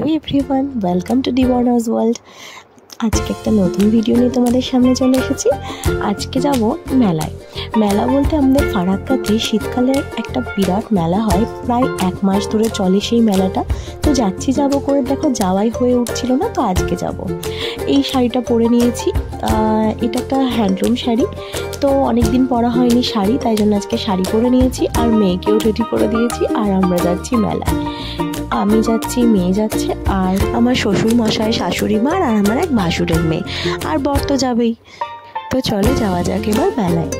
High everyone welcome to Divorners world. आज के एक नतून भिडियो नहीं तुम्हारे सामने चले एसेছি। आज के जाबो मेलाय। मेला बोलते हमारे फाराक्काते शीतकाले एक बिराट मेला है, प्राय एक मास धरे चले सेई मेलाटा। तो जाচ্ছি যাবো করে देखो যাওয়াই হয়ে উঠছিল না, তো আজকে যাব। এই শাড়িটা পরে নিয়েছি, এটা একটা হ্যান্ডলুম শাড়ি। তো অনেক দিন পরা হয়নি শাড়ি, তাই জন্য আজকে শাড়ি পরে নিয়েছি আর মেয়েকেও রেডি করে দিয়েছি। আর আমরা যাচ্ছি মেলায়, আমি যাচ্ছি, মেয়ে যাচ্ছে, আর আমার শ্বশুর মশাই, শাশুড়ি মা আর আমার এক ভাসুরের মেয়ে, আর বর তো যাবেই। তো চলো যাওয়া যাক এবার মেলায়।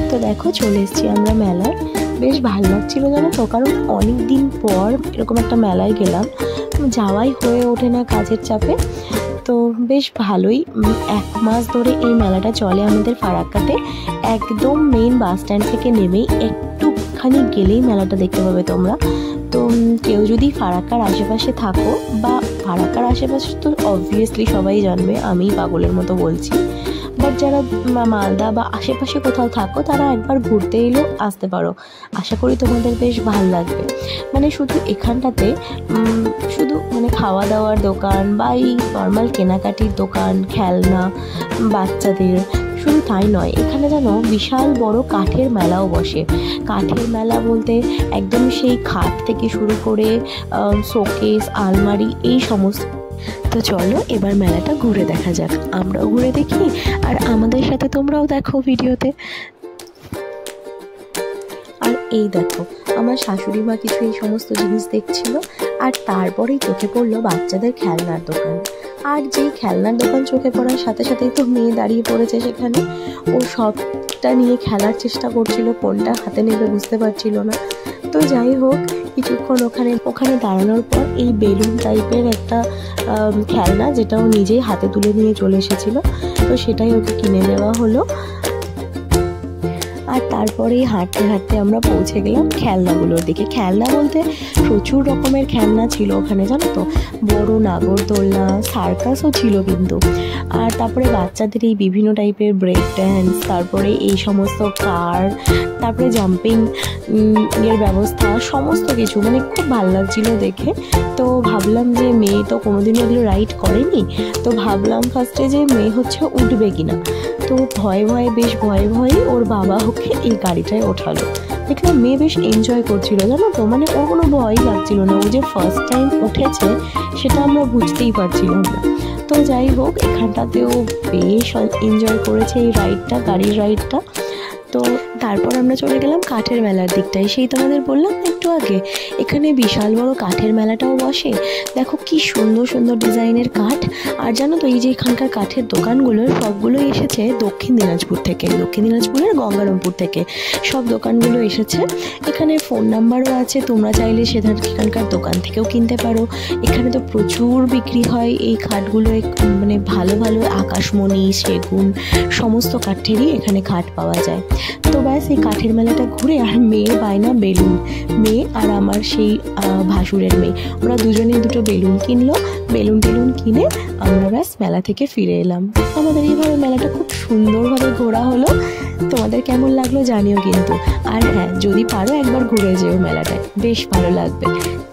তো দেখো চলে এসেছি আমরা মেলায়। বেশ ভালো লাগছিল জানো তো, কারণ অনেক দিন পর এরকম একটা মেলায় গেলাম, যাওয়াই হয়ে ওঠে না কাজের চাপে। তো বেশ ভালোই, এক মাস ধরে এই মেলাটা চলে আমাদের ফারাক্কাতে। একদম মেইন বাস স্ট্যান্ড থেকে নেমেই একটুখানি গেলেই মেলাটা দেখতে পাবে তোমরা। তো কেউ যদি ফারাক্কার আশেপাশে থাকো, বা ফারাক্কার আশেপাশে তো অবভিয়াসলি সবাই জানবে, আমি পাগলের মতো বলছি, বাট যারা মালদা বা আশেপাশে কোথাও থাকো তারা একবার ঘুরতে এলেও আসতে পারো। আশা করি তোমাদের বেশ ভালো লাগবে। মানে শুধু এখানটাতে শুধু মানে খাওয়া দাওয়ার দোকান বা এই নর্মাল কেনাকাটির দোকান, খেলনা বাচ্চাদের, শুধু তাই নয়, এখানে যেন বিশাল বড় কাঠের মেলাও বসে। কাঠের মেলা বলতে একদম সেই খাট থেকে শুরু করে শোকেস, আলমারি, এই সমস্ত। তো চলো এবার মেলাটা ঘুরে দেখা যাক, আমরাও ঘুরে দেখি আর আমাদের সাথে তোমরাও দেখো ভিডিওতে। আর এই দেখো আমার শাশুড়ি মা কিছু এই সমস্ত জিনিস দেখছিল, আর তারপরেই চোখে পড়লো বাচ্চাদের খেলনার দোকান। আর যেই খেলনার দোকান চোখে পড়ার সাথে সাথেই তো মেয়ে দাঁড়িয়ে পড়েছে সেখানে। ও সবটা নিয়ে খেলার চেষ্টা করছিল, কোনটা হাতে নেবে বুঝতে পারছিল না। তো যাই হোক, কিছুক্ষণ ওখানে দাঁড়ানোর পর এই বেলুন টাইপের একটা খেলনা, যেটা ও নিজেই হাতে তুলে নিয়ে চলে এসেছিলো, তো সেটাই ওকে কিনে দেওয়া হলো। আর তারপরে হাঁটতে হাঁটতে আমরা পৌঁছে গেলাম খেলনাগুলোর দিকে। খেলনা বলতে প্রচুর রকমের খেলনা ছিল ওখানে জানো তো, বড় নাগরদোলনা, সার্কাসও ছিল কিন্তু। আর তারপরে বাচ্চাদের এই বিভিন্ন টাইপের ব্রেক ড্যান্স, তারপরে এই সমস্ত কার, তারপরে জাম্পিং এর ব্যবস্থা, সমস্ত কিছু মানে খুব ভালো লাগছিল দেখে। তো ভাবলাম যে মেয়ে তো কোনোদিনও এগুলো রাইড করেনি, তো ভাবলাম ফার্স্টে যে মেয়ে হচ্ছে উঠবে কিনা। তো বেশ ভয়ে ওর বাবা ওকে এই গাড়িটায় ওঠালো। দেখলাম মেয়ে বেশ এনজয় করছিল জানো তো, মানে ওর কোনো ভয়ই লাগছিল না। ও যে ফার্স্ট টাইম উঠেছে সেটা আমরা বুঝতেই পারছিলাম না। তো যাই হোক, এখানটাতেও বেশ এনজয় করেছে এই রাইডটা, গাড়ির রাইডটা। তো তারপর আমরা চলে গেলাম কাঠের মেলার দিকটায়। সেই তোমাদের বললাম একটু আগে, এখানে বিশাল বড় কাঠের মেলাটাও বসে। দেখো কি সুন্দর সুন্দর ডিজাইনের কাঠ। আর জানো তো, এই যে এখানকার কাঠের দোকানগুলোর সবগুলোই এসেছে দক্ষিণ দিনাজপুর থেকে, দক্ষিণ দিনাজপুরের গঙ্গারামপুর থেকে সব দোকানগুলো এসেছে। এখানে ফোন নাম্বারও আছে, তোমরা চাইলে সেখানকার দোকান থেকেও কিনতে পারো। এখানে তো প্রচুর বিক্রি হয় এই কাঠগুলো, মানে ভালো ভালো আকাশমণি, সেগুন, সমস্ত কাঠেরই এখানে কাঠ পাওয়া যায়। তো ব্যাস এই কাঠের মেলাটা ঘুরে, আর মেয়ে বায়না বেলুন, মেয়ে আর আমার সেই ভাসুরের মেয়ে, ওরা দুজনে দুটো বেলুন কিনলো। বেলুন টেলুন কিনে আমরা ব্যাস মেলা থেকে ফিরে এলাম। আমাদের এইভাবে মেলাটা খুব সুন্দরভাবে ঘোরা হলো। তোমাদের কেমন লাগলো জানিও কিন্তু। আর হ্যাঁ, যদি পারো একবার ঘুরে যেও মেলাটায়, বেশ ভালো লাগবে।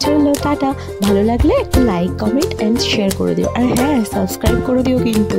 চলো টাটা, ভালো লাগলে একটা লাইক, কমেন্ট অ্যান্ড শেয়ার করে দিও। আর হ্যাঁ, সাবস্ক্রাইব করে দিও কিন্তু।